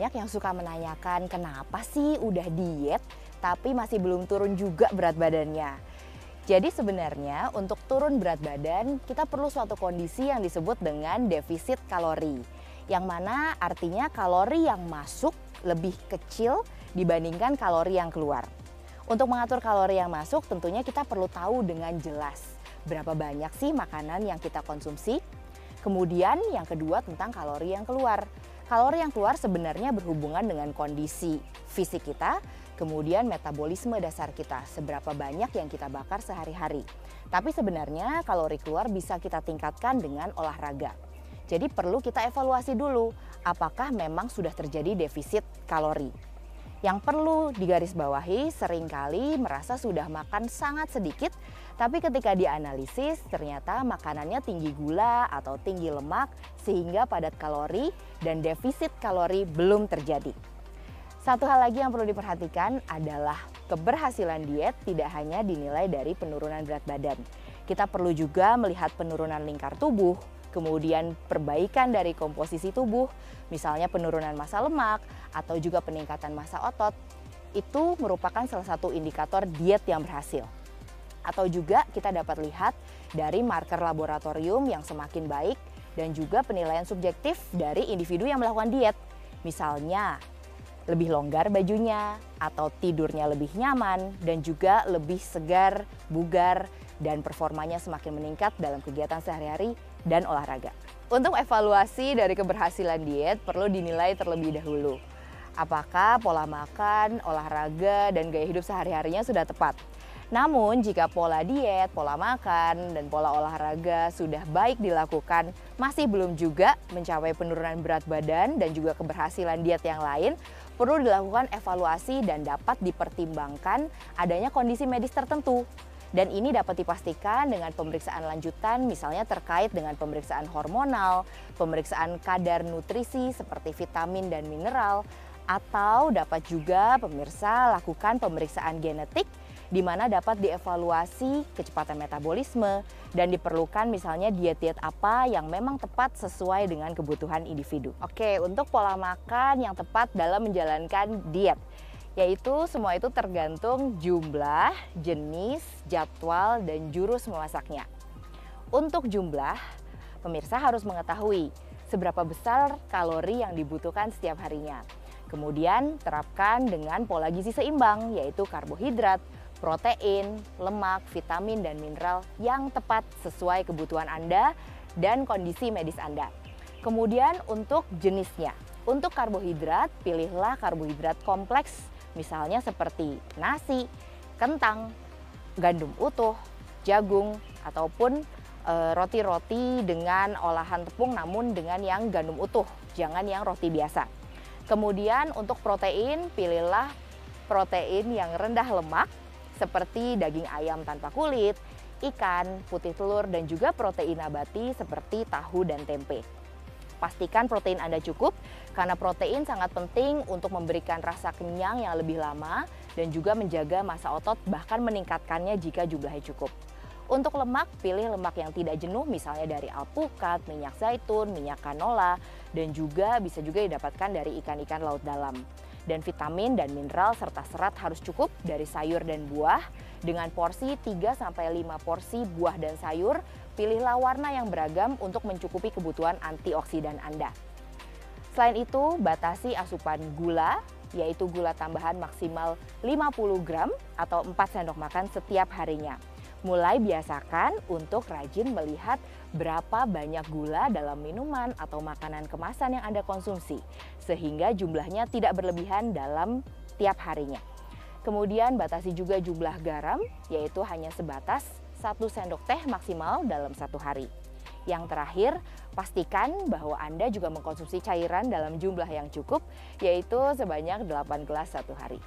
banyak yang suka menanyakan kenapa sih udah diet tapi masih belum turun juga berat badannya. Jadi sebenarnya untuk turun berat badan kita perlu suatu kondisi yang disebut dengan defisit kalori. Yang mana artinya kalori yang masuk lebih kecil dibandingkan kalori yang keluar. Untuk mengatur kalori yang masuk tentunya kita perlu tahu dengan jelas berapa banyak sih makanan yang kita konsumsi. Kemudian yang kedua tentang kalori yang keluar. Kalori yang keluar sebenarnya berhubungan dengan kondisi fisik kita, kemudian metabolisme dasar kita, seberapa banyak yang kita bakar sehari-hari. Tapi sebenarnya kalori keluar bisa kita tingkatkan dengan olahraga. Jadi perlu kita evaluasi dulu, apakah memang sudah terjadi defisit kalori. Yang perlu digarisbawahi, seringkali merasa sudah makan sangat sedikit, tapi ketika dianalisis ternyata makanannya tinggi gula atau tinggi lemak sehingga padat kalori dan defisit kalori belum terjadi. Satu hal lagi yang perlu diperhatikan adalah keberhasilan diet tidak hanya dinilai dari penurunan berat badan. Kita perlu juga melihat penurunan lingkar tubuh, kemudian perbaikan dari komposisi tubuh, misalnya penurunan massa lemak atau juga peningkatan massa otot, itu merupakan salah satu indikator diet yang berhasil. Atau juga kita dapat lihat dari marker laboratorium yang semakin baik dan juga penilaian subjektif dari individu yang melakukan diet. Misalnya lebih longgar bajunya atau tidurnya lebih nyaman dan juga lebih segar, bugar, dan performanya semakin meningkat dalam kegiatan sehari-hari dan olahraga. Untuk evaluasi dari keberhasilan diet perlu dinilai terlebih dahulu. Apakah pola makan, olahraga, dan gaya hidup sehari-harinya sudah tepat? Namun jika pola diet, pola makan, dan pola olahraga sudah baik dilakukan, masih belum juga mencapai penurunan berat badan dan juga keberhasilan diet yang lain, perlu dilakukan evaluasi dan dapat dipertimbangkan adanya kondisi medis tertentu. Dan ini dapat dipastikan dengan pemeriksaan lanjutan misalnya terkait dengan pemeriksaan hormonal, pemeriksaan kadar nutrisi seperti vitamin dan mineral, atau dapat juga pemirsa lakukan pemeriksaan genetik di mana dapat dievaluasi kecepatan metabolisme dan diperlukan misalnya diet-diet apa yang memang tepat sesuai dengan kebutuhan individu. Oke, untuk pola makan yang tepat dalam menjalankan diet, yaitu semua itu tergantung jumlah, jenis, jadwal, dan jurus memasaknya. Untuk jumlah, pemirsa harus mengetahui seberapa besar kalori yang dibutuhkan setiap harinya. Kemudian terapkan dengan pola gizi seimbang, yaitu karbohidrat, protein, lemak, vitamin, dan mineral yang tepat sesuai kebutuhan Anda dan kondisi medis Anda. Kemudian untuk jenisnya, untuk karbohidrat, pilihlah karbohidrat kompleks, misalnya seperti nasi, kentang, gandum utuh, jagung, ataupun roti-roti dengan olahan tepung namun dengan yang gandum utuh, jangan yang roti biasa. Kemudian untuk protein, pilihlah protein yang rendah lemak seperti daging ayam tanpa kulit, ikan, putih telur, dan juga protein nabati seperti tahu dan tempe. Pastikan protein Anda cukup karena protein sangat penting untuk memberikan rasa kenyang yang lebih lama dan juga menjaga massa otot bahkan meningkatkannya jika jumlahnya cukup. Untuk lemak, pilih lemak yang tidak jenuh misalnya dari alpukat, minyak zaitun, minyak canola, dan juga bisa juga didapatkan dari ikan-ikan laut dalam. Dan vitamin dan mineral serta serat harus cukup dari sayur dan buah. Dengan porsi 3-5 porsi buah dan sayur, pilihlah warna yang beragam untuk mencukupi kebutuhan antioksidan Anda. Selain itu, batasi asupan gula, yaitu gula tambahan maksimal 50 gram atau 4 sendok makan setiap harinya. Mulai biasakan untuk rajin melihat berapa banyak gula dalam minuman atau makanan kemasan yang Anda konsumsi, sehingga jumlahnya tidak berlebihan dalam tiap harinya. Kemudian batasi juga jumlah garam, yaitu hanya sebatas 1 sendok teh maksimal dalam 1 hari. Yang terakhir, pastikan bahwa Anda juga mengkonsumsi cairan dalam jumlah yang cukup, yaitu sebanyak 8 gelas 1 hari.